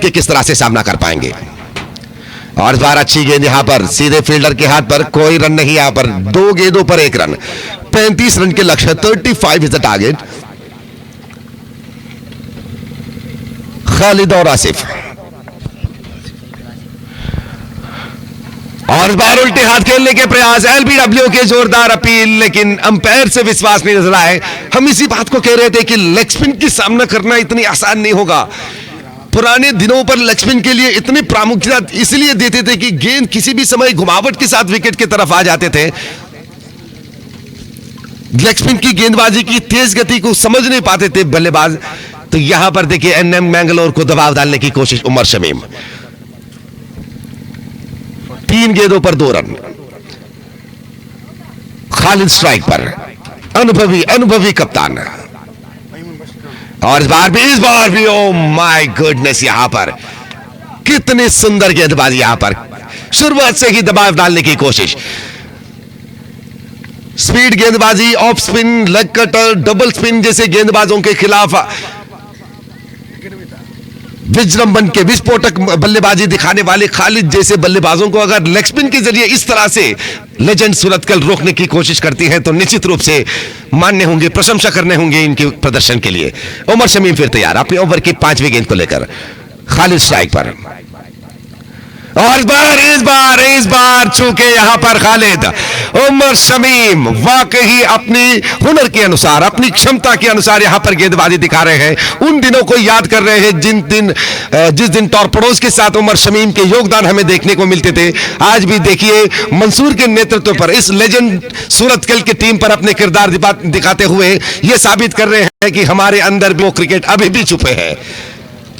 के किस तरह से सामना कर पाएंगे। और इस बार अच्छी गेंद यहां पर सीधे फील्डर के हाथ पर, कोई रन नहीं यहां पर, 2 गेंदों पर 1 रन, 35 रन के लक्ष्य, 35 इज द टारगेट। खालिद और आसिफ, और इस बार उल्टे हाथ खेलने के प्रयास, एलबीडब्ल्यू के जोरदार अपील, लेकिन अंपायर से विश्वास नहीं नजर आए। हम इसी बात को कह रहे थे कि लेग स्पिन की सामना करना इतनी आसान नहीं होगा। पुराने दिनों पर लेग स्पिन के लिए इतनी प्रामुख्यता इसलिए देते थे कि गेंद किसी भी समय घुमावट के साथ विकेट की तरफ आ जाते थे। लेग स्पिन की गेंदबाजी की तेज गति को समझ नहीं पाते थे बल्लेबाज। तो यहां पर देखिए एनएम मैंगलोर को दबाव डालने की कोशिश, उमर शमीम 3 गेंदों पर 2 रन। खालिद स्ट्राइक पर, अनुभवी कप्तान। और इस बार भी ओ माय गुडनेस, यहां पर कितनी सुंदर गेंदबाजी, यहां पर शुरुआत से ही दबाव डालने की कोशिश। स्पीड गेंदबाजी, off spin, leg cutter, double spin जैसे गेंदबाजों के खिलाफ विजृंभण के विस्फोटक बल्लेबाजी दिखाने वाले खालिद जैसे बल्लेबाजों को अगर लेग स्पिन के जरिए इस तरह से लेजेंड सूरतकल रोकने की कोशिश करती है तो निश्चित रूप से मानने होंगे, प्रशंसा करने होंगे इनके प्रदर्शन के लिए। उमर शमीम फिर तैयार अपने ओवर की 5वीं गेंद को लेकर। खालिद स्ट्राइक पर, और इस बार चूके यहां पर खालिद, उमर शमीम वाकई अपनी हुनर के अनुसार, अपनी क्षमता के अनुसार यहां पर गेंदबाजी दिखा रहे हैं। उन दिनों को याद कर रहे हैं जिस दिन टॉर्पेडोज के साथ उमर शमीम के योगदान हमें देखने को मिलते थे। आज भी देखिए मंसूर के नेतृत्व पर इस लेजेंड सूरतकल की टीम पर अपने किरदार दिखाते हुए यह साबित कर रहे हैं कि हमारे अंदर वो क्रिकेट अभी भी छुपे हैं।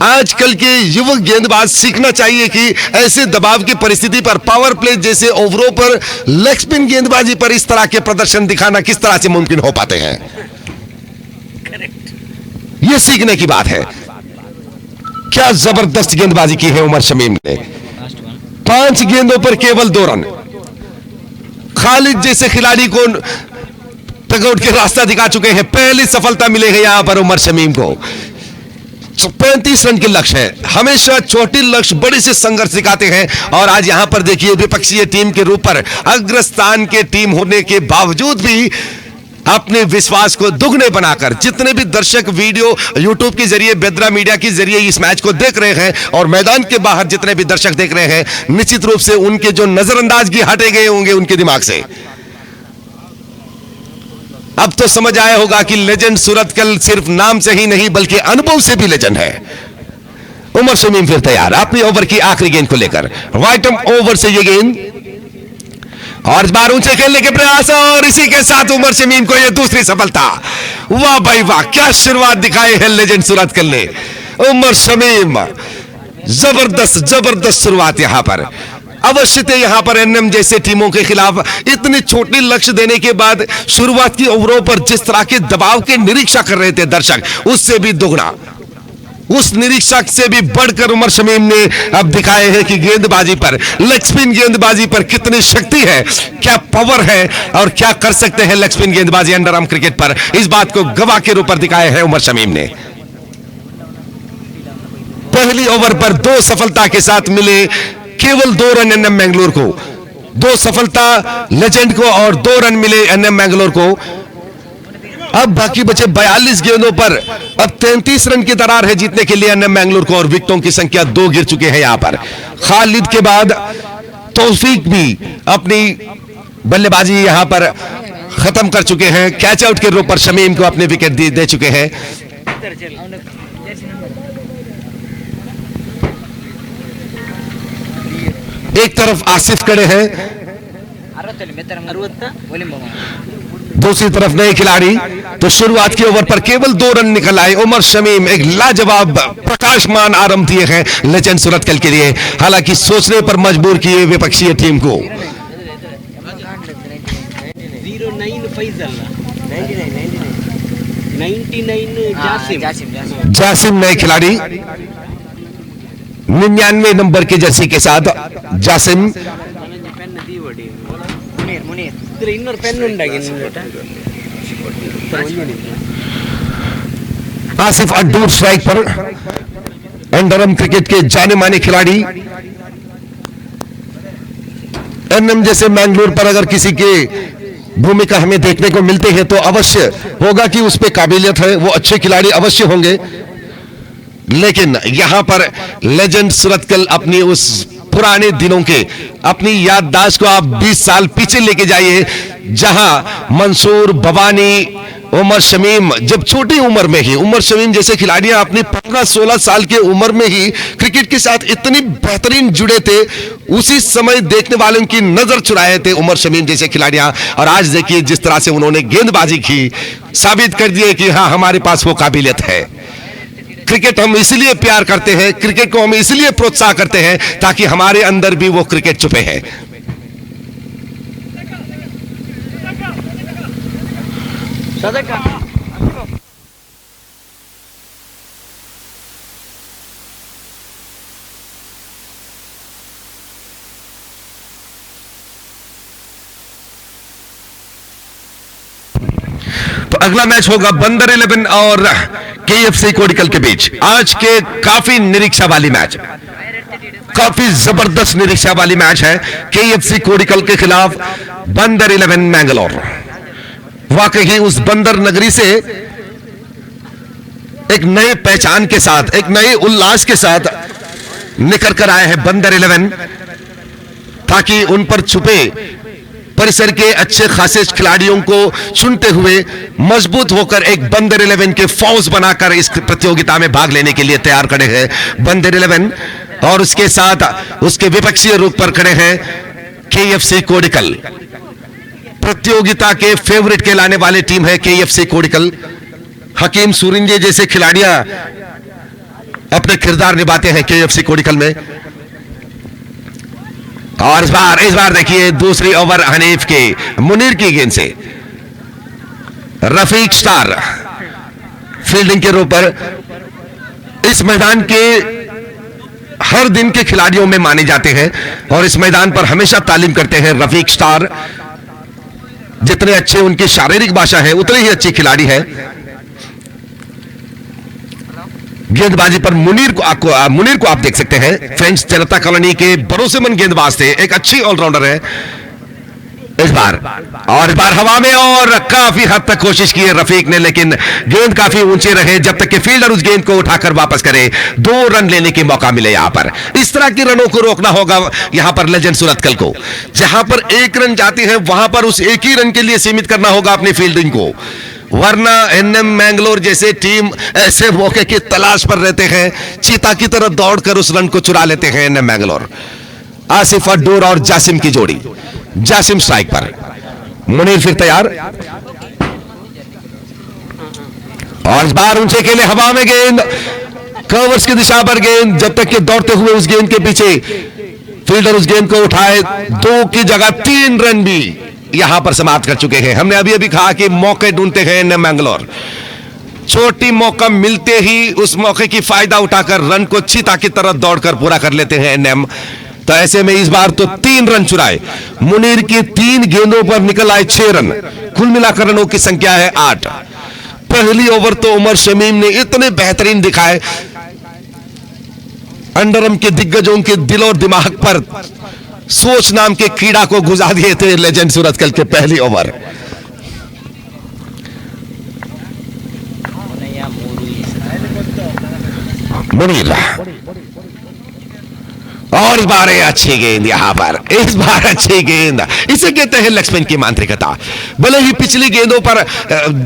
आजकल के युवक गेंदबाज सीखना चाहिए कि ऐसे दबाव की परिस्थिति पर, पावर प्ले जैसे ओवरों पर लेग स्पिन गेंदबाजी पर इस तरह के प्रदर्शन दिखाना किस तरह से मुमकिन हो पाते हैं। यह सीखने की बात है। क्या जबरदस्त गेंदबाजी की है उमर शमीम ने। 5 गेंदों पर केवल 2 रन। खालिद जैसे खिलाड़ी को टगआउट के रास्ता दिखा चुके हैं। पहली सफलता मिलेगी यहां पर उमर शमीम को। 35 रन के लक्ष्य है। हमेशा छोटे लक्ष्य बड़े से संघर्ष दिखाते हैं। और आज यहां पर देखिए विपक्षीय टीम के रूप पर अग्रस्थान के टीम होने के बावजूद भी अपने विश्वास को दुगने बनाकर, जितने भी दर्शक वीडियो यूट्यूब के जरिए, बेदरा मीडिया के जरिए इस मैच को देख रहे हैं और मैदान के बाहर जितने भी दर्शक देख रहे हैं, निश्चित रूप से उनके जो नजरअंदाजगी हटे गए होंगे उनके दिमाग से। अब तो समझ आया होगा कि लेजेंड सूरतकल सिर्फ नाम से ही नहीं बल्कि अनुभव से भी लेजेंड है। उमर शमीम फिर तैयार अपनी ओवर की आखिरी गेंद को लेकर। राइट आर्म ओवर से ये गेंद, और इस बार ऊंचे खेलने के प्रयास, और इसी के साथ उमर शमीम को यह दूसरी सफलता। वाह भाई वाह, क्या शुरुआत दिखाई है लेजेंड सूरतकल ने। उमर शमीम जबरदस्त शुरुआत यहां पर। अवश्य यहां पर एनएम जैसे टीमों के खिलाफ इतने छोटे लक्ष्य देने के बाद शुरुआत की ओवरों पर जिस तरह के दबाव के निरीक्षा कर रहे थे दर्शक, उससे भी दुगना, उस निरीक्षक से भी बढ़कर उमर शमीम ने अब दिखाए हैं कि गेंदबाजी पर, लेग स्पिन गेंदबाजी पर कितनी शक्ति है, क्या पावर है और क्या कर सकते हैं लेग स्पिन गेंदबाजी अंडर आर्म क्रिकेट पर। इस बात को गवाह के रूप पर दिखाए हैं उमर शमीम ने। पहली ओवर पर 2 सफलता के साथ मिले केवल 2 रन एनएम मैंगलोर को। 2 सफलता लेजेंड को और 2 रन मिले एनएम मैंगलोर को। अब बाकी बचे 42 गेंदों पर अब 33 रन की दरार है जीतने के लिए एनएम मैंगलोर को, और विकेटों की संख्या 2 गिर चुके हैं यहां पर। खालिद के बाद तौफीक भी अपनी बल्लेबाजी यहां पर खत्म कर चुके हैं। कैच आउट के रूप पर शमीम को अपने विकेट दे चुके हैं। एक तरफ आसिफ खड़े हैं, दूसरी तरफ नए खिलाड़ी। तो शुरुआत के ओवर पर केवल 2 रन निकल आए। उमर शमीम एक लाजवाब प्रकाशमान आरंभ दिए हैं लेजेंड सूरतकल के लिए, हालांकि सोचने पर मजबूर किए विपक्षीय टीम को। 99 जासिम नए खिलाड़ी, 99 नंबर के जर्सी के साथ जासिम। आसिफ अड्डूर स्ट्राइक पर, अंडरम क्रिकेट के जाने माने खिलाड़ी। एनएम जैसे मैंगलोर पर अगर किसी के भूमिका हमें देखने को मिलते हैं तो अवश्य होगा कि उस पे काबिलियत है, वो अच्छे खिलाड़ी अवश्य होंगे। लेकिन यहां पर लेजेंड सुरतकल अपनी उस पुराने दिनों के अपनी याददाश्त को आप 20 साल पीछे लेके जाइए, जहां मंसूर, भवानी, उमर शमीम जब छोटी उम्र में ही, उमर शमीम जैसे खिलाड़ियां अपनी 15-16 साल की उम्र में ही क्रिकेट के साथ इतनी बेहतरीन जुड़े थे, उसी समय देखने वालों की नजर चुराए थे उमर शमीम जैसे खिलाड़ियां। और आज देखिए जिस तरह से उन्होंने गेंदबाजी की, साबित कर दिए कि हाँ, हमारे पास वो काबिलियत है। क्रिकेट हम इसलिए प्यार करते हैं, क्रिकेट को हम इसलिए प्रोत्साहन करते हैं ताकि हमारे अंदर भी वो क्रिकेट छुपे है। तो अगला मैच होगा बंदर 11 और केएफसी कोडिकल के बीच। आज के काफी निरीक्षा वाली मैच, काफी जबरदस्त निरीक्षा वाली मैच है। केएफसी कोडिकल के खिलाफ बंदर 11 मैंगलोर। वाकई उस बंदर नगरी से एक नए पहचान के साथ, एक नए उल्लास के साथ निकल कर आए हैं बंदर 11, ताकि उन पर छुपे परिसर के अच्छे खासे खिलाड़ियों को चुनते हुए मजबूत होकर एक बंदर 11 के फौज बनाकर इस प्रतियोगिता में भाग लेने के लिए तैयार खड़े हैं बंदर 11। और उसके साथ उसके विपक्षीय रूप पर खड़े हैं केएफसी कोडिकल। प्रतियोगिता के फेवरेट कहलाने वाले टीम है केएफसी कोडिकल। हकीम सूरिंजे जैसे खिलाड़ियां अपने किरदार निभाते हैं केएफसी कोडिकल में। और इस बार देखिए दूसरी ओवर हनीफ के मुनीर की गेंद से रफीक स्टार फील्डिंग के रूप पर इस मैदान के हर दिन के खिलाड़ियों में माने जाते हैं और इस मैदान पर हमेशा तालीम करते हैं रफीक स्टार। जितने अच्छे उनकी शारीरिक भाषा है उतने ही अच्छे खिलाड़ी है। गेंदबाजी पर मुनीर को आप देख सकते हैं, फ्रेंच जनता कॉलोनी के भरोसेमंद गेंदबाज थे, एक अच्छी ऑलराउंडर है। इस बार हवा में और काफी हद तक कोशिश की है रफीक ने, लेकिन गेंद काफी ऊंचे रहे जब तक कि फील्डर उस गेंद को उठाकर वापस करे, 2 रन लेने के मौका मिले। यहां पर इस तरह के रनों को रोकना होगा यहां पर लेजेंड सुरतकल को। जहां पर 1 रन जाती है वहां पर उस 1 ही रन के लिए सीमित करना होगा अपनी फील्डिंग को, वरना एनएम मैंगलोर जैसे टीम ऐसे मौके की तलाश पर रहते हैं, चीता की तरह दौड़कर उस रन को चुरा लेते हैं एनएम मैंगलोर। आसिफ अड्डूर और जासिम की जोड़ी, जासिम स्ट्राइक पर, मुनीर फिर तैयार। और इस बार ऊंचे के लिए हवा में गेंद, कवर्स की दिशा पर गेंद, जब तक कि दौड़ते हुए उस गेंद के पीछे फील्डर उस गेंद को उठाए, 2 की जगह 3 रन भी यहां पर समाप्त कर चुके हैं। हमने अभी कहा कि मौके ढूंढते हैं एनएम मैंगलोर, छोटी मौका मिलते ही उस मौके की फायदा उठाकर रन को चीता की तरह दौड़कर पूरा कर लेते हैं एनएम। तो ऐसे में इस बार तो 3 रन चुराए, मुनीर की 3 गेंदों पर निकल आए 6 रन, कुल मिलाकर रनों की संख्या है 8। पहली ओवर तो उमर शमीम ने इतने बेहतरीन दिखाए, अंडरम के दिग्गजों के दिल और दिमाग पर सोच नाम के कीड़ा को गुजार दिए थे लेजेंड सुरतकल के पहली ओवर। मुनीर और इस बार अच्छी गेंद, यहां पर इस बार अच्छी गेंद, इसे कहते हैं लक्ष्मण की मांत्रिकता। भले ही पिछली गेंदों पर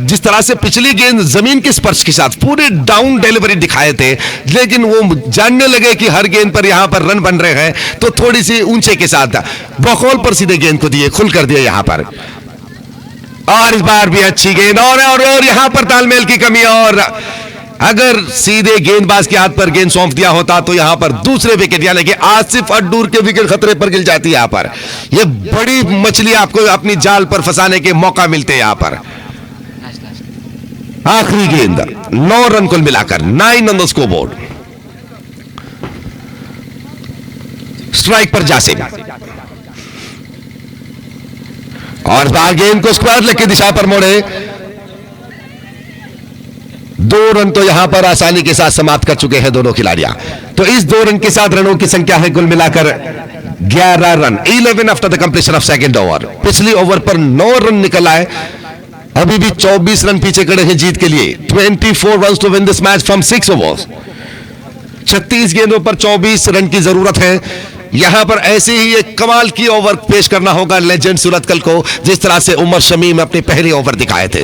जिस तरह से पिछली गेंद जमीन के स्पर्श के साथ पूरे डाउन डिलीवरी दिखाए थे, लेकिन वो जानने लगे कि हर गेंद पर यहां पर रन बन रहे हैं, तो थोड़ी सी ऊंचे के साथ बकौल पर सीधे गेंद को दिए, खुल कर दिए यहां पर। और इस बार भी अच्छी गेंद और यहां पर तालमेल की कमी, और अगर सीधे गेंदबाज के हाथ पर गेंद सौंप दिया होता तो यहां पर दूसरे विकेट, यानी कि आसिफ अड्डूर के विकेट खतरे पर गिर जाती। यहां पर यह बड़ी मछली आपको अपनी जाल पर फंसाने के मौका मिलते हैं। यहां पर आखिरी गेंद, 9 रन कुल मिलाकर, 9 ऑन द स्कोरबोर्ड। स्ट्राइक पर जासिम और बाहर गेंद को स्क्वायर लेग की दिशा पर मोड़े, 2 रन तो यहां पर आसानी के साथ समाप्त कर चुके हैं दोनों खिलाड़ियां। तो इस 2 रन के साथ रनों की संख्या है कुल मिलाकर 11 run, 11 after the completion of second over. पिछली ओवर पर 9 रन निकल आए, अभी भी 24 रन पीछे खड़े हैं जीत के लिए। 24 runs to win this match from 6 overs. 36 गेंदों पर 24 रन की जरूरत है। यहां पर ऐसे ही एक कमाल की ओवर पेश करना होगा लेजेंड सूरतकल को, जिस तरह से उमर शमीम अपने पहले ओवर दिखाए थे,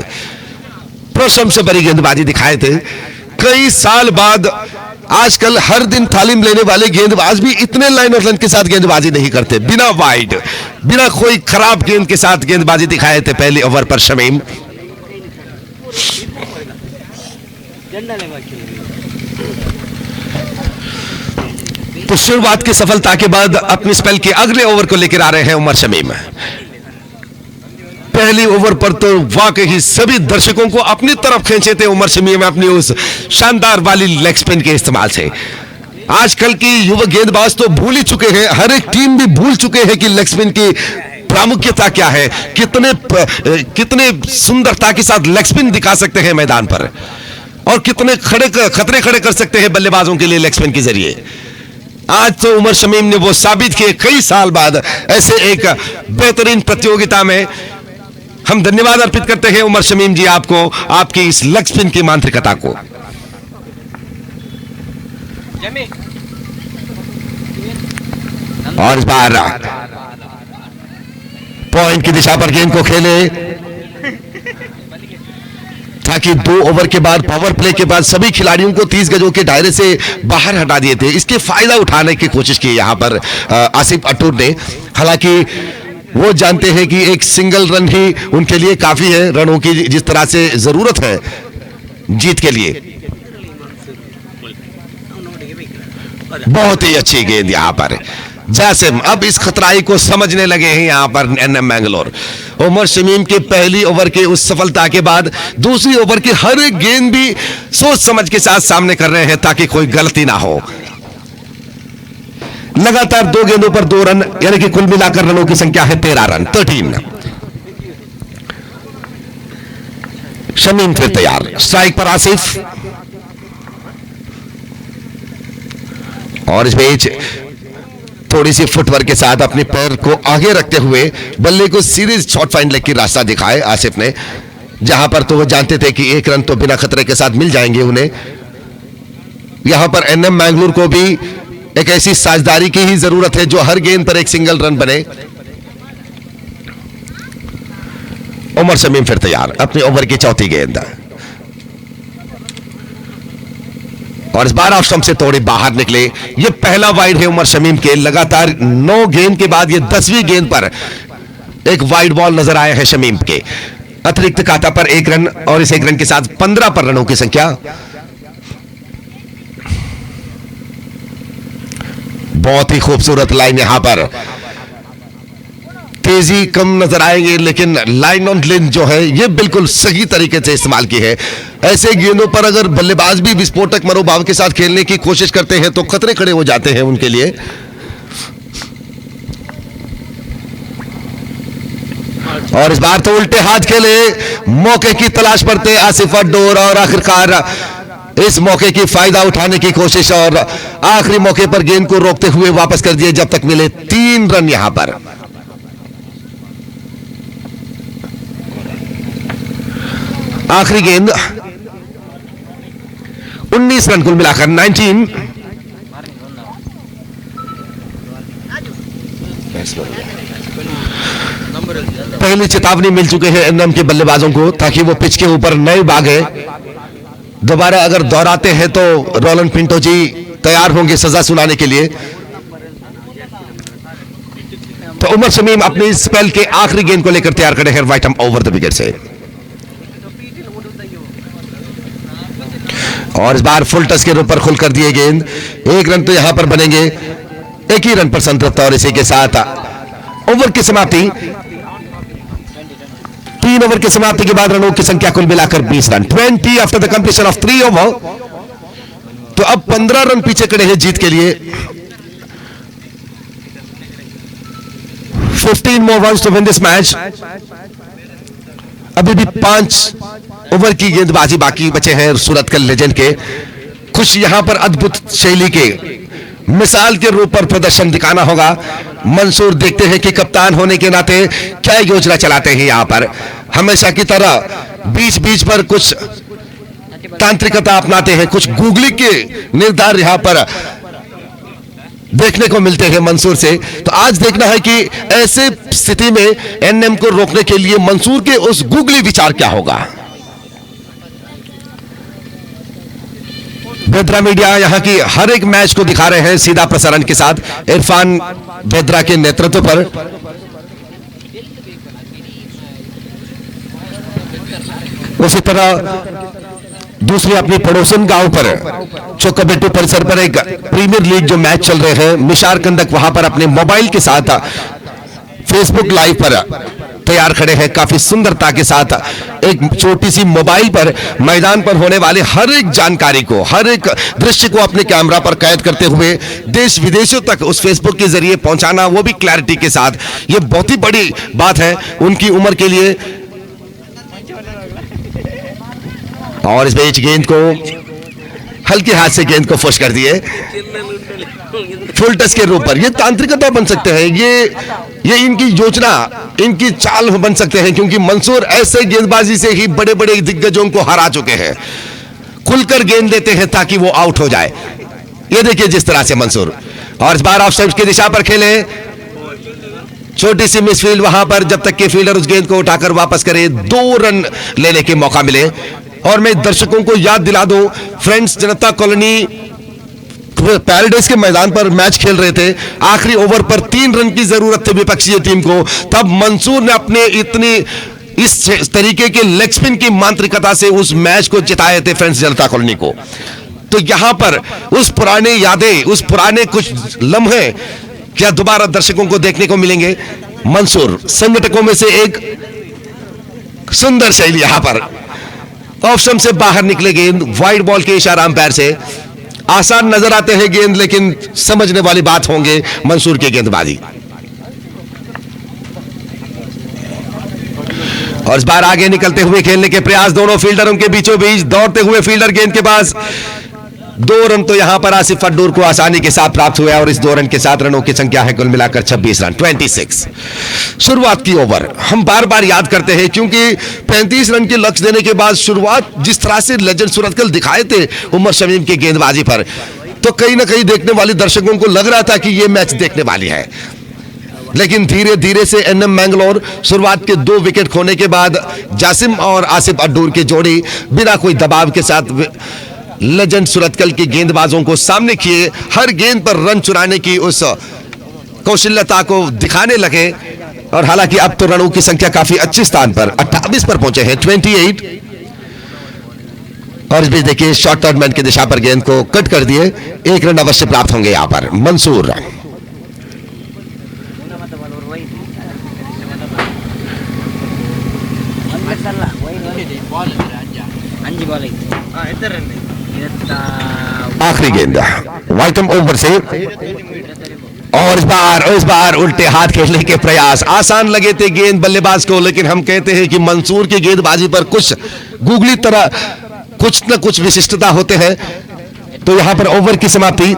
प्रशंसा भरी गेंदबाजी दिखाए थे। कई साल बाद आजकल हर दिन तालीम लेने वाले गेंदबाज भी इतने लाइन और लेंथ के साथ गेंदबाजी नहीं करते। बिना वाइड, बिना कोई खराब गेंद के साथ गेंदबाजी दिखाए थे पहले ओवर पर शमीम। तो शुरुआत की सफलता के बाद अपनी स्पेल के अगले ओवर को लेकर आ रहे हैं उमर शमीम। पहली ओवर पर तो वाकई सभी दर्शकों को अपनी तरफ खींचे थे उमर शमीम अपनी उस शानदार वाली लेग स्पिन के इस्तेमाल से। आजकल की युवा गेंदबाज तो भूल ही चुके हैं, हर एक टीम भी भूल चुके हैं कि लेग स्पिन की प्रामुख्यता क्या है, कितने सुंदरता के साथ लेग स्पिन दिखा सकते हैं मैदान पर, और कितने खतरे खड़े कर सकते हैं बल्लेबाजों के लिए लेग स्पिन के जरिए। आज तो उमर शमीम ने वो साबित किए कई साल बाद ऐसे एक बेहतरीन प्रतियोगिता में। हम धन्यवाद अर्पित करते हैं उमर शमीम जी आपको, आपकी इस लेग स्पिन की मांत्रिकता को। और इस बार पॉइंट की दिशा पर गेंद को खेले ताकि 2 ओवर के बाद पावर प्ले के बाद सभी खिलाड़ियों को 30 गजों के दायरे से बाहर हटा दिए थे। इसके फायदा उठाने की कोशिश की यहां पर आसिफ अटूर ने। हालांकि वो जानते हैं कि एक सिंगल रन ही उनके लिए काफी है, रनों की जिस तरह से जरूरत है जीत के लिए। बहुत ही अच्छी गेंद यहां पर जासिम अब इस खतराई को समझने लगे हैं यहां पर एनएम मैंगलोर। उमर शमीम के पहली ओवर के उस सफलता के बाद दूसरी ओवर की हर एक गेंद भी सोच समझ के साथ सामने कर रहे हैं ताकि कोई गलती ना हो। लगातार 2 गेंदों पर 2 रन, यानी कि कुल मिलाकर रनों की संख्या है 13 रन, 13। शमीम फिर तैयार, स्ट्राइक पर आसिफ, और इस बीच थोड़ी सी फुटवर्क के साथ अपने पैर को आगे रखते हुए बल्ले को सीधे शॉर्ट फाइन लेग की रास्ता दिखाए आसिफ ने, जहां पर तो वो जानते थे कि 1 रन तो बिना खतरे के साथ मिल जाएंगे उन्हें। यहां पर एनएम मैंगलोर को भी एक ऐसी साझेदारी की ही जरूरत है जो हर गेंद पर एक सिंगल रन बने। उमर शमीम फिर तैयार, अपने ओवर की चौथी गेंद, और इस बार ऑफ स्टंप से थोड़े बाहर निकले। ये पहला वाइड है उमर शमीम के। लगातार 9 गेंद के बाद ये 10वीं गेंद पर एक वाइड बॉल नजर आया है शमीम के। अतिरिक्त खाता पर 1 रन, और इस 1 रन के साथ 15 पर रनों की संख्या। बहुत ही खूबसूरत लाइन यहां पर, तेजी कम नजर आएंगे लेकिन लाइन ऑन लेंथ जो है ये बिल्कुल सही तरीके से इस्तेमाल की है। ऐसे गेंदों पर अगर बल्लेबाज भी विस्फोटक मनोभाव के साथ खेलने की कोशिश करते हैं तो खतरे खड़े हो जाते हैं उनके लिए। और इस बार तो उल्टे हाथ खेले, मौके की तलाश करते आसिफ अड्डोर, और आखिरकार इस मौके की फायदा उठाने की कोशिश, और आखिरी मौके पर गेंद को रोकते हुए वापस कर दिए जब तक मिले 3 रन यहां पर। आखिरी गेंद 19 रन कुल मिलाकर 19। पहली चेतावनी मिल चुके हैं एनएम के बल्लेबाजों को ताकि वो पिच के ऊपर नए भागे। दोबारा अगर दोहराते हैं तो रोलन पिंटो जी तैयार होंगे सजा सुनाने के लिए। तो उमर शमीम अपनी स्पेल के आखिरी गेंद को लेकर तैयार खड़े हैं right arm over the wicket से। और इस बार फुल टच के ऊपर खुलकर दिए गेंद, 1 रन तो यहां पर बनेंगे, 1 ही रन पर संतृप्त। और इसी के साथ ओवर की समाप्ति, 3 ओवर की समाप्ति के बाद रनों की संख्या कुल मिलाकर 20 run, 20 after the completion of 3 over. तो अब 15 रन पीछे खड़े हैं जीत के लिए। 15 more runs to win this match। अभी भी 5 ओवर की गेंदबाजी बाकी बचे हैं सूरतकल लेजेंड के। कुछ यहां पर अद्भुत शैली के मिसाल के रूप पर प्रदर्शन दिखाना होगा। मंसूर देखते हैं कि कप्तान होने के नाते क्या योजना चलाते हैं। यहां पर हमेशा की तरह बीच बीच पर कुछ तांत्रिकता अपनाते हैं, कुछ गूगली के निर्धार यहां पर देखने को मिलते हैं मंसूर से। तो आज देखना है कि ऐसे स्थिति में एनएम को रोकने के लिए मंसूर के उस गूगली विचार क्या होगा। बेद्रा मीडिया यहां की हर एक मैच को दिखा रहे हैं सीधा प्रसारण के साथ इरफान बेद्रा के नेतृत्व पर। उसी तरह दूसरी अपनी पड़ोसन गांव पर चोकबेट्टू परिसर पर एक प्रीमियर लीग जो मैच चल रहे हैं, मिशार कंदक वहां पर अपने मोबाइल के साथ फेसबुक लाइव पर तैयार खड़े हैं। काफी सुंदरता के साथ एक छोटी सी मोबाइल पर मैदान पर होने वाले हर एक जानकारी को, हर एक दृश्य को अपने कैमरा पर कैद करते हुए देश विदेशों तक उस फेसबुक के जरिए पहुंचाना, वो भी क्लैरिटी के साथ। ये बहुत ही बड़ी बात है उनकी उम्र के लिए। और इस बीच गेंद को हल्के हाथ से गेंद को फुश कर दिए फुल टच के रूप पर। ये तांत्रिकता बन सकते हैं, ये इनकी योजना, इनकी चाल बन सकते हैं, क्योंकि मंसूर ऐसे गेंदबाजी से ही बड़े बड़े दिग्गजों को हरा चुके हैं। खुलकर गेंद देते हैं ताकि वो आउट हो जाए। ये देखिए जिस तरह से मंसूर, और इस बार ऑफ साइड की दिशा पर खेले, छोटी सी मिसफील्ड वहां पर, जब तक कि फील्डर उस गेंद को उठाकर वापस करे 2 रन लेने के मौका मिले। और मैं दर्शकों को याद दिला दूं, फ्रेंड्स जनता कॉलोनी पैराडाइज के मैदान पर मैच खेल रहे थे। आखिरी ओवर पर 3 रन की जरूरत थी विपक्षी टीम को, तब मंसूर ने अपने इस तरीके के लेग स्पिन की मांत्रिकता से उस मैच को जिताए थे फ्रेंड्स जनता कॉलोनी को। तो यहां पर उस पुराने यादें, उस पुराने कुछ लम्हे क्या दोबारा दर्शकों को देखने को मिलेंगे। मंसूर संगठकों में से एक सुंदर शैली, यहां पर ऑप्शन से बाहर निकले गेंद, वाइड बॉल के इशारा अंपायर से। आसान नजर आते हैं गेंद, लेकिन समझने वाली बात होंगे मंसूर की गेंदबाजी। और इस बार आगे निकलते हुए खेलने के प्रयास, दोनों फील्डरों के बीचों बीच दौड़ते हुए फील्डर गेंद के पास। 2 रन तो यहां पर आसिफ अड्डूर को आसानी के साथ प्राप्त हुआ, और इस 2 रन के साथ रनों की संख्या है कुल मिलाकर 26 रन, 26। शुरुआत की ओवर हम बार बार याद करते हैं, क्योंकि 35 रन के लक्ष्य देने के बाद शुरुआत जिस तरह से लेजेंड सूरतकल दिखाए थे उमर शमीम की गेंदबाजी पर, तो कहीं ना कहीं देखने वाले दर्शकों को लग रहा था कि यह मैच देखने वाली है। लेकिन धीरे धीरे से एनएम मैंगलोर शुरुआत के 2 विकेट खोने के बाद जासिम और आसिफ अड्डूर की जोड़ी बिना कोई दबाव के साथ लेजेंड सूरतकल के गेंदबाजों को सामने किए, हर गेंद पर रन चुराने की उस कौशल्यता को दिखाने लगे। और हालांकि अब तो रनों की संख्या काफी अच्छे स्थान पर 28 पर पहुंचे हैं, 28। और इस बीच देखिए शॉर्ट टर्नमैन की दिशा पर गेंद को कट कर दिए। 1 रन अवश्य प्राप्त होंगे यहां पर मंसूर। आखिरी गेंद वाइटम ओवर से, और इस बार उल्टे हाथ खेलने के प्रयास। आसान लगे थे गेंद बल्लेबाज को, लेकिन हम कहते हैं कि मंसूर की गेंदबाजी पर कुछ गूगली तरह कुछ न कुछ विशिष्टता होते हैं। तो यहां पर ओवर की समाप्ति,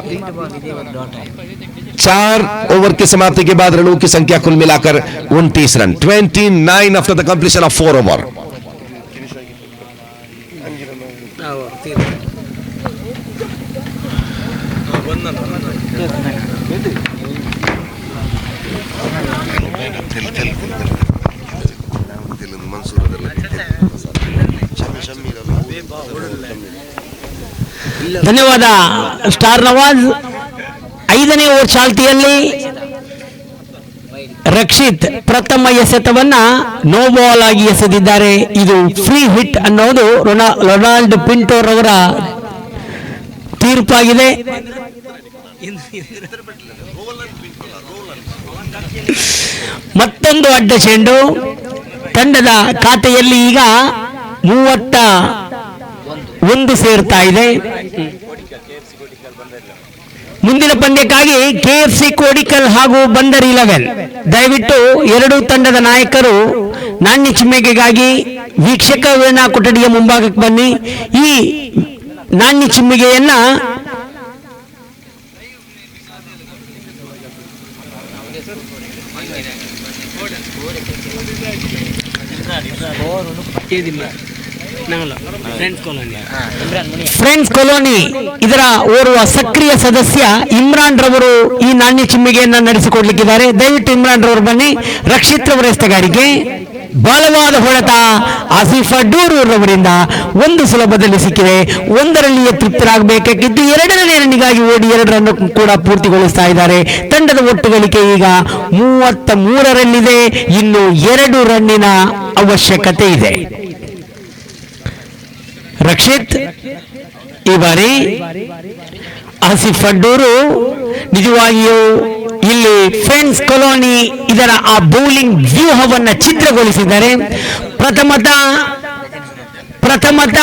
4 ओवर की समाप्ति के बाद रनों की संख्या कुल मिलाकर 29 run, 29 after the completion of 4 over. ಧನ್ಯವಾದ ಸ್ಟಾರ್ ನವಾಜ್. 5ನೇ ಓವರ್ ಚಾಲ್ತಿಯಲ್ಲಿ ರಕ್ಷಿತ್ ಪ್ರಥಮ ಎಸೆತವನ್ನ ನೋ ಬಾಲ್ ಆಗಿ ಎಸೆದಿದ್ದಾರೆ. ಇದು ಫ್ರೀ ಹಿಟ್ ಅನ್ನೋದು ರೊನಾಲ್ಡ್ ಪಿಂಟೋರ್ ಅವರ ತೀರ್ಪಾಗಿದೆ. ಮತ್ತೊಂದು ಅಡ್ಡ ಚೆಂಡು ತಂಡದ ಖಾತೆಯಲ್ಲಿ ಈಗ 31 ಸೇರ್ತಾ ಇದೆ. ಮುಂದಿನ ಪಂದ್ಯಕ್ಕಾಗಿ ಕೆಎಫ್ಸಿ ಕೋಡಿಕಲ್ ಹಾಗೂ ಬಂದರ್ 11 ದಯವಿಟ್ಟು ಎರಡೂ ತಂಡದ ನಾಯಕರು ನಾಣ್ಯ ಚಿಮ್ಮೆಗೆಗಾಗಿ ವೀಕ್ಷಕ ವೀಣಾ ಕೊಠಡಿಯ ಮುಂಭಾಗಕ್ಕೆ ಬನ್ನಿ. ಈ ನಾಣ್ಯ ಚಿಮ್ಮಿಗೆಯನ್ನ ಫ್ರೆಂಡ್ಸ್ ಕಾಲೋನಿ ಇದರ ಓರ್ವ ಸಕ್ರಿಯ ಸದಸ್ಯ ಇಮ್ರಾನ್ ರವರು ಈ ನಾಣ್ಯ ಚಿಮ್ಮಿಗೆಯನ್ನ ನಡೆಸಿಕೊಡ್ಲಿಕ್ಕಿದ್ದಾರೆ. ದಯವಿಟ್ಟು ಇಮ್ರಾನ್ ರವರು ಬನ್ನಿ. ರಕ್ಷಿತ್ ರವರ ಎಸ್ತಗಾರಿಕೆ ಬಲವಾದ ಹೊಡೆತ ಆಸಿಫ್ ಅಡ್ಡೂರ್ ರವರಿಂದ ಒಂದು ಸುಲಭದಲ್ಲಿ ಸಿಕ್ಕಿದೆ. ಒಂದರಲ್ಲಿಯೇ ತೃಪ್ತರಾಗಬೇಕಾಗಿದ್ದು ಎರಡನೇ ರನ್ನಿಗಾಗಿ ಓಡಿ 2 ರನ್ ಕೂಡ ಪೂರ್ತಿಗೊಳಿಸ್ತಾ ಇದ್ದಾರೆ. ತಂಡದ ಒಟ್ಟು ಗಳಿಕೆ ಈಗ 33ರಲ್ಲಿದೆ. ಇನ್ನು 2 ರನ್ನಿನ ಅವಶ್ಯಕತೆ ಇದೆ. ರಕ್ಷಿತ್ ಈ ಬಾರಿ ಆಸಿಫ್ ಅಡ್ಡೂರು ನಿಜವಾಗಿಯೂ ಇಲ್ಲಿ ಫ್ರೆಂಡ್ಸ್ ಕಾಲೋನಿ ಇದರ ಆ ಬೌಲಿಂಗ್ ವ್ಯೂಹವನ್ನ ಚಿತ್ರಗೊಳಿಸಿದ್ದಾರೆ. ಪ್ರಥಮತ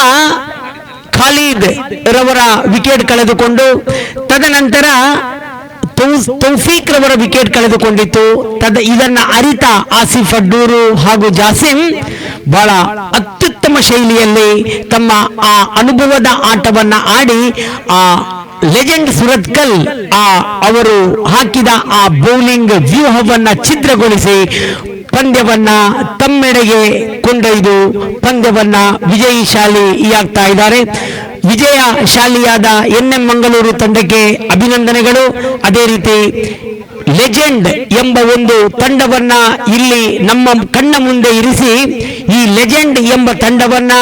ಖಾಲಿದ್ ರವರ ವಿಕೆಟ್ ಕಳೆದುಕೊಂಡು ತದನಂತರ ತೌಫೀಕ್ ರವರ ವಿಕೆಟ್ ಕಳೆದುಕೊಂಡಿತ್ತು. ಇದನ್ನ ಅರಿತ ಆಸಿಫ್ ಅಡ್ಡೂರು ಹಾಗೂ ಜಾಸಿಂ ಬಹಳ ಅತ್ಯುತ್ತಮ ಶೈಲಿಯಲ್ಲಿ ತಮ್ಮ ಆ ಅನುಭವದ ಆಟವನ್ನ ಆಡಿ ಆ ಲೆಜೆಂಡ್ ಸುರತ್ಕಲ್ ಅವರು ಹಾಕಿದ ಆ ಬೌಲಿಂಗ್ ವ್ಯೂಹವನ್ನ ಚಿತ್ರಗೊಳಿಸಿ ಪಂದ್ಯವನ್ನ ತಮ್ಮೆಡೆಗೆ ಕೊಂಡೊಯ್ದು ಪಂದ್ಯವನ್ನ ವಿಜಯಶಾಲಿಯಾಗ್ತಾ ಇದ್ದಾರೆ. ವಿಜಯಶಾಲಿಯಾದ NM ಮಂಗಳೂರು ತಂಡಕ್ಕೆ ಅಭಿನಂದನೆಗಳು. ಅದೇ ರೀತಿ ಲೆಜೆಂಡ್ ಎಂಬ ಒಂದು ತಂಡವನ್ನ ಇಲ್ಲಿ ನಮ್ಮ ಕಣ್ಣ ಮುಂದೆ ಇರಿಸಿ ಈ ಲೆಜೆಂಡ್ ಎಂಬ ತಂಡವನ್ನ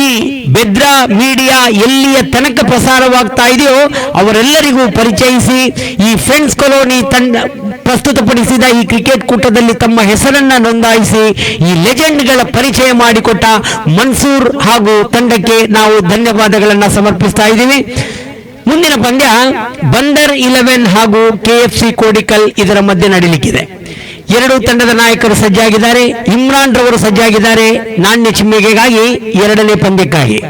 ಈ ಬೆದ್ರಾ ಮೀಡಿಯಾ ಎಲ್ಲಿಯ ತನಕ ಪ್ರಸಾರವಾಗ್ತಾ ಇದೆಯೋ ಅವರೆಲ್ಲರಿಗೂ ಪರಿಚಯಿಸಿ ಈ ಫ್ರೆಂಡ್ಸ್ ಕಾಲೋನಿ ತಂಡ ಪ್ರಸ್ತುತಪಡಿಸಿದ ಈ ಕ್ರಿಕೆಟ್ ಕೂಟದಲ್ಲಿ ತಮ್ಮ ಹೆಸರನ್ನ ನೋಂದಾಯಿಸಿ ಈ ಲೆಜೆಂಡ್ಗಳ ಪರಿಚಯ ಮಾಡಿಕೊಟ್ಟ ಮನ್ಸೂರ್ ಹಾಗೂ ತಂಡಕ್ಕೆ ನಾವು ಧನ್ಯವಾದಗಳನ್ನು ಸಮರ್ಪಿಸ್ತಾ ಇದ್ದೀವಿ. ಮುಂದಿನ ಪಂದ್ಯ ಬಂದರ್ 11 ಹಾಗೂ KFC ಕೋಡಿಕಲ್ ಇದರ ಮಧ್ಯೆ ನಡೀಲಿಕ್ಕಿದೆ. 2 ತಂಡದ ನಾಯಕರು ಸಜ್ಜಾಗಿದ್ದಾರೆ. ಇಮ್ರಾನ್ ರವರು ಸಜ್ಜಾಗಿದ್ದಾರೆ ನಾಣ್ಯ ಚಿಮ್ಮಿಗೆಗಾಗಿ 2ನೇ ಪಂದ್ಯಕ್ಕಾಗಿ.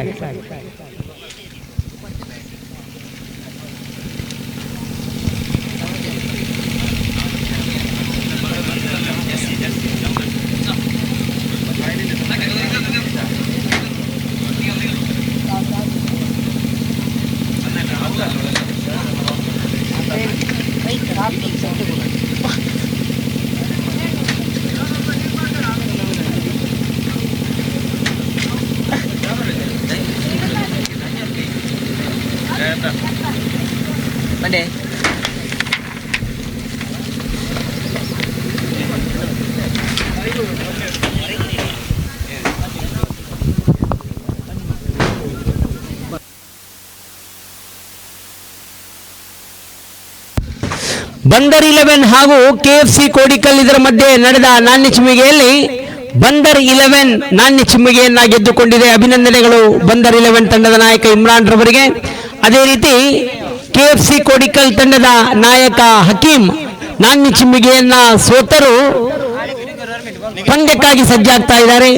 ಬಂದರ್ 11 ಹಾಗೂ KFC ಕೋಡಿಕಲ್ ಇದರ ಮಧ್ಯೆ ನಡೆದ ನಾಣ್ಯ ಚಿಮ್ಮಿಗೆಯಲ್ಲಿ ಬಂದರ್ 11 ನಾಣ್ಯ ಚಿಮ್ಮಿಗೆಯನ್ನ ಗೆದ್ದುಕೊಂಡಿದೆ. ಅಭಿನಂದನೆಗಳು ಬಂದರ್ 11 ತಂಡದ ನಾಯಕ ಇಮ್ರಾನ್ ರವರಿಗೆ. ಅದೇ ರೀತಿ KFC ಕೋಡಿಕಲ್ ತಂಡದ ನಾಯಕ ಹಕೀಂ ನಾಣ್ಯ ಚಿಮ್ಮಿಗೆಯನ್ನ ಸೋತರು ಪಂದ್ಯಕ್ಕಾಗಿ ಸಜ್ಜಾಗ್ತಾ ಇದ್ದಾರೆ.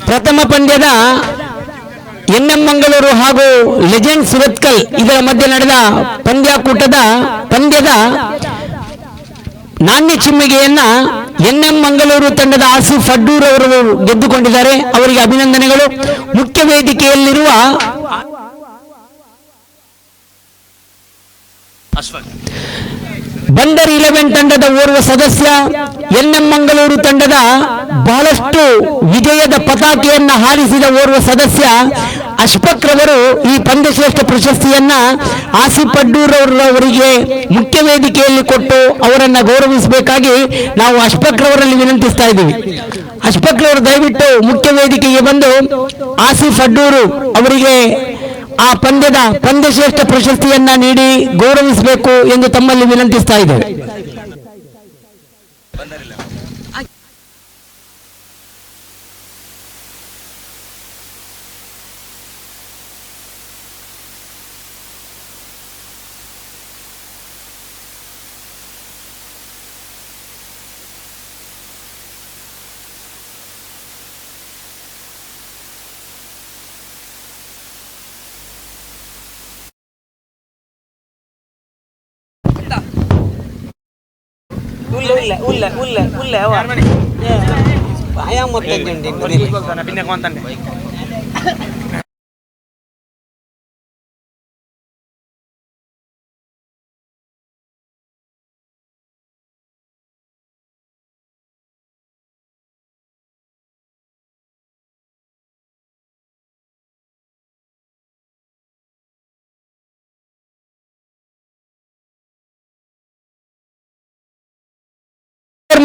ಪ್ರಥಮ ಪಂದ್ಯದ NM ಮಂಗಳೂರು ಹಾಗೂ ಲೆಜೆಂಡ್ ಸುರತ್ಕಲ್ ಇದರ ಮಧ್ಯೆ ನಡೆದ ಪಂದ್ಯದ ನಾಣ್ಯ ಚಿಮ್ಮಿಗೆಯನ್ನ NM ಮಂಗಳೂರು ತಂಡದ ಆಸಿಫ್ ಅಡ್ಡೂರ್ ಅವರು ಗೆದ್ದುಕೊಂಡಿದ್ದಾರೆ. ಅವರಿಗೆ ಅಭಿನಂದನೆಗಳು. ಮುಖ್ಯ ವೇದಿಕೆಯಲ್ಲಿರುವ ಬಂದರ್ 11 ತಂಡದ ಓರ್ವ ಸದಸ್ಯ, NM ಮಂಗಳೂರು ತಂಡದ ಬಹಳಷ್ಟು ವಿಜಯದ ಪತಾಕೆಯನ್ನ ಹಾರಿಸಿದ ಓರ್ವ ಸದಸ್ಯ ಅಶ್ಫಾಕ್ ರವರು ಈ ಪಂದ್ಯಶ್ರೇಷ್ಠ ಪ್ರಶಸ್ತಿಯನ್ನ ಆಸಿಫ್ ಅಡ್ಡೂರ್ ಅವರಿಗೆ ಮುಖ್ಯ ವೇದಿಕೆಯಲ್ಲಿ ಕೊಟ್ಟು ಅವರನ್ನ ಗೌರವಿಸಬೇಕಾಗಿ ನಾವು ಅಶ್ಫಾಕ್ ರವರಲ್ಲಿ ವಿನಂತಿಸ್ತಾ ಇದ್ದೀವಿ. ಅಶ್ಫಾಕ್ ರವರು ದಯವಿಟ್ಟು ಮುಖ್ಯ ವೇದಿಕೆಗೆ ಬಂದು ಆಸಿಫ್ ಅಡ್ಡೂರು ಅವರಿಗೆ ಆ ಪಂದ್ಯಶ್ರೇಷ್ಠ ಪ್ರಶಸ್ತಿಯನ್ನ ನೀಡಿ ಗೌರವಿಸಬೇಕು ಎಂದು ತಮ್ಮಲ್ಲಿ ವಿನಂತಿಸ್ತಾ ಇದ್ದೇವೆ.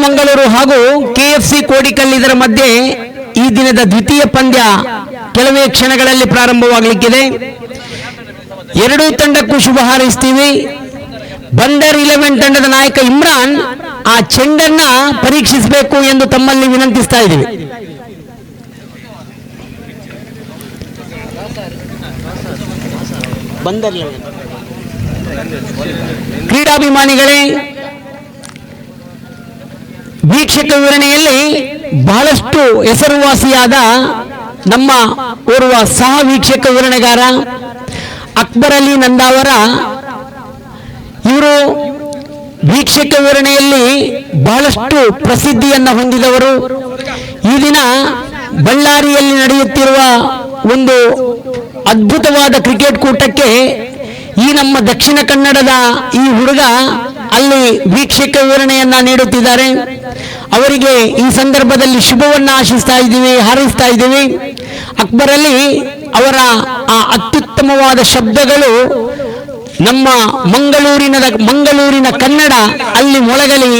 ಮಂಗಳೂರು ಹಾಗೂ KFC ಕೋಡಿಕಲ್ ಇದರ ಮಧ್ಯೆ ಈ ದಿನದ ದ್ವಿತೀಯ ಪಂದ್ಯ ಕೆಲವೇ ಕ್ಷಣಗಳಲ್ಲಿ ಪ್ರಾರಂಭವಾಗಲಿಕ್ಕಿದೆ. ಎರಡೂ ತಂಡಕ್ಕೂ ಶುಭ ಹಾರೈಸ್ತೀವಿ. ಬಂದರ್ 11 ತಂಡದ ನಾಯಕ ಇಮ್ರಾನ್ ಆ ಚೆಂಡನ್ನ ಪರೀಕ್ಷಿಸಬೇಕು ಎಂದು ತಮ್ಮಲ್ಲಿ ವಿನಂತಿಸ್ತಾ ಇದ್ದೀವಿ. ಕ್ರೀಡಾಭಿಮಾನಿಗಳೇ, ವೀಕ್ಷಕ ವಿವರಣೆಯಲ್ಲಿ ಬಹಳಷ್ಟು ಹೆಸರುವಾಸಿಯಾದ ನಮ್ಮ ಓರ್ವ ಸಹ ವೀಕ್ಷಕ ವಿವರಣೆಗಾರ ಅಕ್ಬರ್ ಅಲಿ ನಂದಾವರ ಇವರು ವೀಕ್ಷಕ ವಿವರಣೆಯಲ್ಲಿ ಬಹಳಷ್ಟು ಪ್ರಸಿದ್ಧಿಯನ್ನ ಹೊಂದಿದವರು. ಈ ದಿನ ಬಳ್ಳಾರಿಯಲ್ಲಿ ನಡೆಯುತ್ತಿರುವ ಒಂದು ಅದ್ಭುತವಾದ ಕ್ರಿಕೆಟ್ ಕೂಟಕ್ಕೆ ಈ ನಮ್ಮ ದಕ್ಷಿಣ ಕನ್ನಡದ ಈ ಹುಡುಗ ಅಲ್ಲಿ ವೀಕ್ಷಕ ವಿವರಣೆಯನ್ನ ನೀಡುತ್ತಿದ್ದಾರೆ. ಅವರಿಗೆ ಈ ಸಂದರ್ಭದಲ್ಲಿ ಶುಭವನ್ನ ಆಶಿಸ್ತಾ ಇದ್ದೀವಿ, ಹಾರೈಸ್ತಾ ಇದ್ದೀವಿ. ಅಕ್ಬರ್ ಅಲಿ ಅವರ ಆ ಅತ್ಯುತ್ತಮವಾದ ಶಬ್ದಗಳು ನಮ್ಮ ಮಂಗಳೂರಿನ ಕನ್ನಡ ಅಲ್ಲಿ ಮೊಳಗಲಿ